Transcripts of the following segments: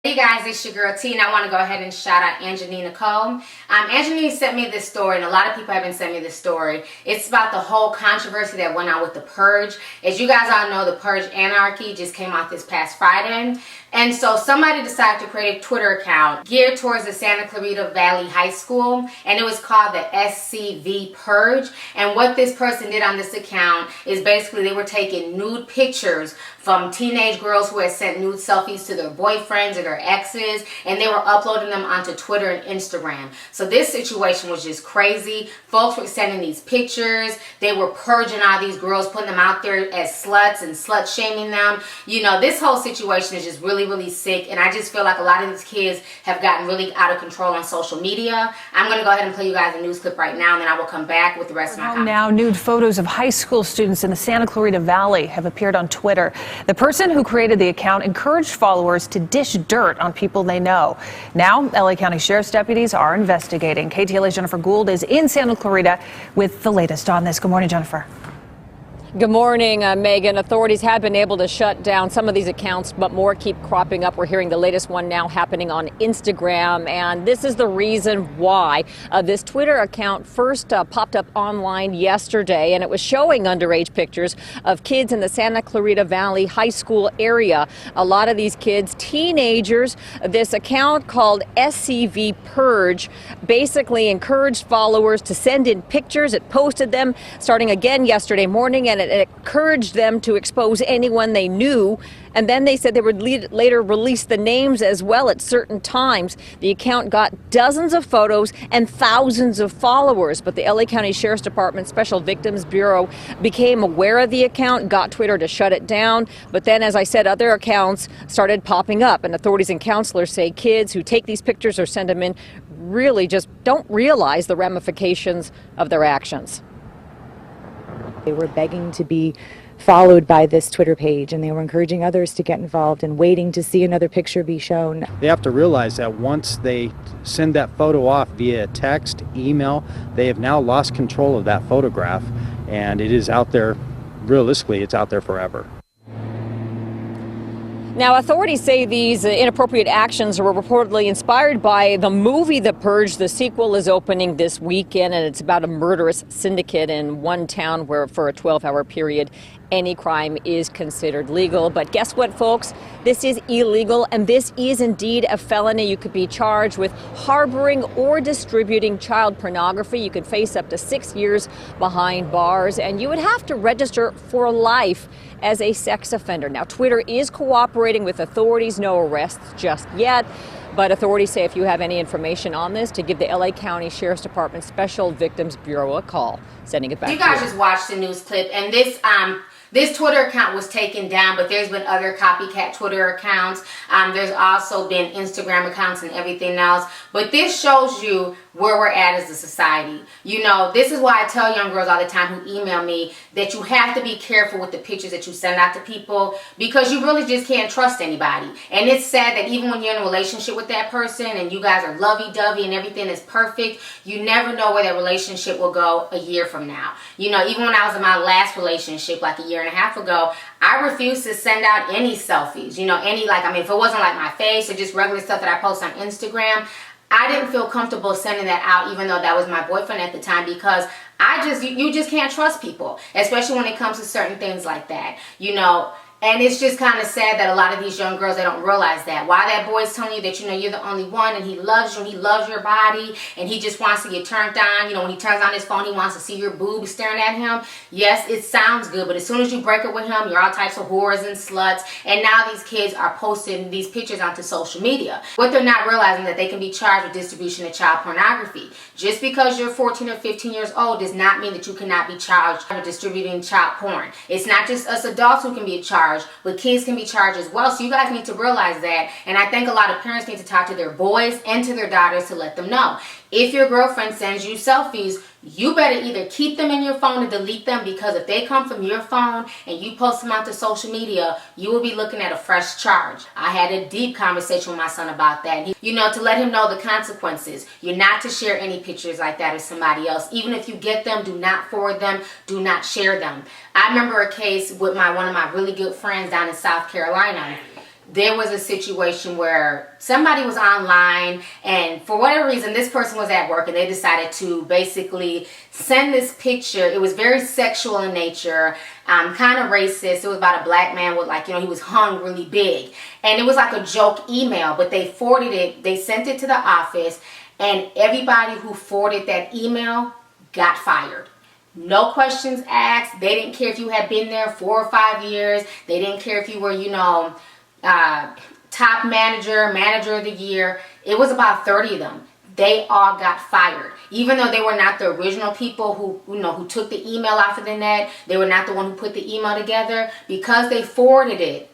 Hey guys, it's your girl T, and I want to go ahead and shout out Angelina Nicole. Angelina sent me this story, and a lot of people have been sending me this story. It's about the whole controversy that went on with the Purge. As you guys all know, the Purge Anarchy just came out this past Friday. And so somebody decided to create a Twitter account geared towards the Santa Clarita Valley High School, and it was called the SCV Purge. And what this person did on this account is basically they were taking nude pictures from teenage girls who had sent nude selfies to their boyfriends or their exes, and they were uploading them onto Twitter and Instagram. So this situation was just crazy. Folks were sending these pictures. They were purging all these girls, putting them out there as sluts and slut shaming them. You know, this whole situation is just really sick, and I just feel like a lot of these kids have gotten really out of control on social media. I'm going to go ahead and play you guys a news clip right now, and then I will come back with the rest of my comments. Now, nude photos of high school students in the Santa Clarita Valley have appeared on Twitter. The person who created the account encouraged followers to dish dirt on people they know. Now, LA County Sheriff's deputies are investigating. KTLA's Jennifer Gould is in Santa Clarita with the latest on this. Good morning, Jennifer. Good morning, Megan. Authorities have been able to shut down some of these accounts, but more keep cropping up. We're hearing the latest one now happening on Instagram, and this is the reason why. This Twitter account first popped up online yesterday, and it was showing underage pictures of kids in the Santa Clarita Valley High School area. A lot of these kids, teenagers. This account called SCV Purge basically encouraged followers to send in pictures. It posted them starting again yesterday morning, and it encouraged them to expose anyone they knew. And then they said they would later release the names as well at certain times. The account got dozens of photos and thousands of followers. But the LA County Sheriff's Department Special Victims Bureau became aware of the account, got Twitter to shut it down. But then, as I said, other accounts started popping up. And authorities and counselors say kids who take these pictures or send them in really just don't realize the ramifications of their actions. They were begging to be followed by this Twitter page, and they were encouraging others to get involved and waiting to see another picture be shown. They have to realize that once they send that photo off via text, email, they have now lost control of that photograph, and it is out there, realistically, it's out there forever. Now, authorities say these inappropriate actions were reportedly inspired by the movie The Purge. The sequel is opening this weekend, and it's about a murderous syndicate in one town where for a 12-hour period, any crime is considered legal. But guess what, folks? This is illegal, and this is indeed a felony. You could be charged with harboring or distributing child pornography. You could face up to 6 years behind bars, and you would have to register for life as a sex offender. Now, Twitter is cooperating with authorities. No arrests just yet. But authorities say if you have any information on this, to give the LA County Sheriff's Department Special Victims Bureau a call. Sending it back to you. You guys just watched the news clip, and this Twitter account was taken down, but there's been other copycat Twitter accounts. There's also been Instagram accounts and everything else. But this shows you where we're at as a society. You know, this is why I tell young girls all the time who email me that you have to be careful with the pictures that you send out to people, because you really just can't trust anybody. And it's sad that even when you're in a relationship with that person and you guys are lovey-dovey and everything is perfect, you never know where that relationship will go a year from now. You know, even when I was in my last relationship like a year and a half ago, I refused to send out any selfies. You know, if it wasn't like my face or just regular stuff that I post on Instagram, I didn't feel comfortable sending that out, even though that was my boyfriend at the time, because you just can't trust people, especially when it comes to certain things like that, you know. And it's just kind of sad that a lot of these young girls, they don't realize that. Why that boy's telling you that, you know, you're the only one, and he loves you, and he loves your body, and he just wants to get turned on. You know, when he turns on his phone, he wants to see your boobs staring at him. Yes, it sounds good, but as soon as you break up with him, you're all types of whores and sluts. And now these kids are posting these pictures onto social media. What they're not realizing that they can be charged with distribution of child pornography. Just because you're 14 or 15 years old does not mean that you cannot be charged with distributing child porn. It's not just us adults who can be charged, but kids can be charged as well. So you guys need to realize that. And I think a lot of parents need to talk to their boys and to their daughters to let them know. If your girlfriend sends you selfies, you better either keep them in your phone or delete them, because if they come from your phone and you post them out to social media, you will be looking at a fresh charge. I had a deep conversation with my son about that. You know, to let him know the consequences. You're not to share any pictures like that with somebody else. Even if you get them, do not forward them, do not share them. I remember a case with one of my really good friends down in South Carolina. there was a situation where somebody was online, and for whatever reason, this person was at work and they decided to basically send this picture. It was very sexual in nature, kind of racist. It was about a black man with, like, he was hung really big, and it was like a joke email, but they forwarded it. They sent it to the office, and everybody who forwarded that email got fired. No questions asked. They didn't care if you had been there 4 or 5 years. They didn't care if you were, top manager of the year. It was about 30 of them. They all got fired. Even though they were not the original people who took the email off of the net, they were not the one who put the email together, because they forwarded it,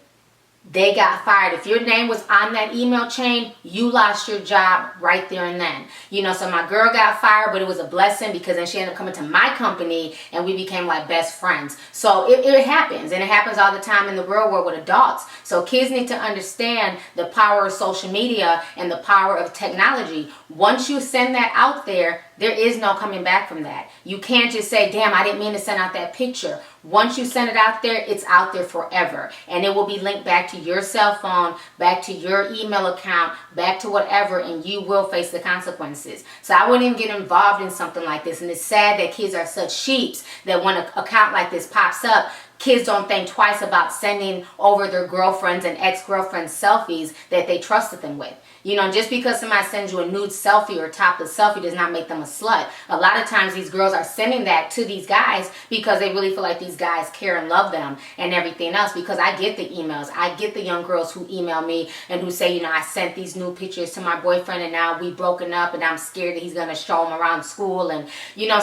they got fired. If your name was on that email chain, you lost your job right there and then. So my girl got fired, but it was a blessing, because then she ended up coming to my company and we became like best friends. So it happens, and it happens all the time in the real world with adults. So kids need to understand the power of social media and the power of technology. Once you send that out there, there is no coming back from that. You can't just say, damn, I didn't mean to send out that picture. Once you send it out there, it's out there forever. And it will be linked back to your cell phone, back to your email account, back to whatever, and you will face the consequences. So I wouldn't even get involved in something like this. And it's sad that kids are such sheeps that when an account like this pops up, kids don't think twice about sending over their girlfriends and ex-girlfriends selfies that they trusted them with. Just because somebody sends you a nude selfie or topless selfie does not make them a slut. A lot of times these girls are sending that to these guys because they really feel like these guys care and love them and everything else. Because I get the emails. I get the young girls who email me and who say, I sent these nude pictures to my boyfriend and now we broken up and I'm scared that he's going to show them around school. And,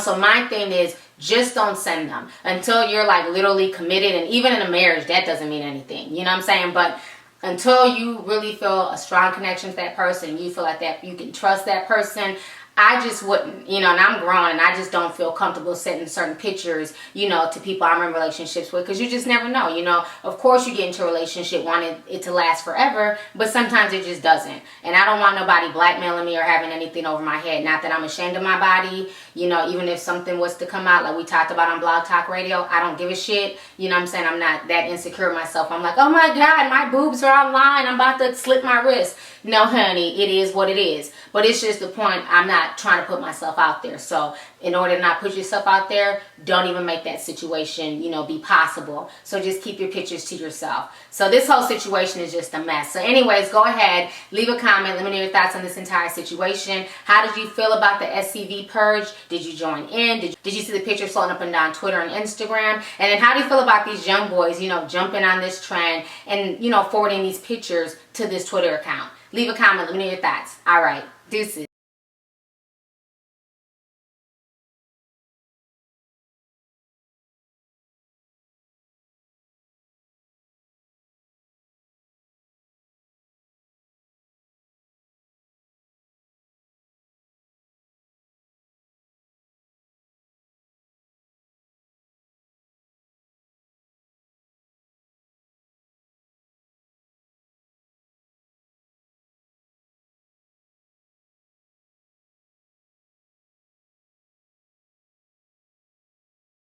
so my thing is, just don't send them until you're like literally committed. And even in a marriage, that doesn't mean anything. You know what I'm saying? But until you really feel a strong connection to that person, you feel like that you can trust that person, I just wouldn't, and I'm grown and I just don't feel comfortable sending certain pictures, to people I'm in relationships with, because you just never know, Of course you get into a relationship wanting it to last forever, but sometimes it just doesn't. And I don't want nobody blackmailing me or having anything over my head. Not that I'm ashamed of my body, even if something was to come out like we talked about on Blog Talk Radio, I don't give a shit. You know what I'm saying? I'm not that insecure myself. I'm like, oh my God, my boobs are online. I'm about to slit my wrist. No, honey, it is what it is. But it's just the point, I'm not trying to put myself out there. So in order to not put yourself out there, don't even make that situation, be possible. So just keep your pictures to yourself. So this whole situation is just a mess. So anyways, go ahead, leave a comment. Let me know your thoughts on this entire situation. How did you feel about the SCV purge? Did you join in? Did you see the pictures floating up and down Twitter and Instagram? And then how do you feel about these young boys, jumping on this trend and, forwarding these pictures to this Twitter account? Leave a comment. Let me know your thoughts. All right. Deuces.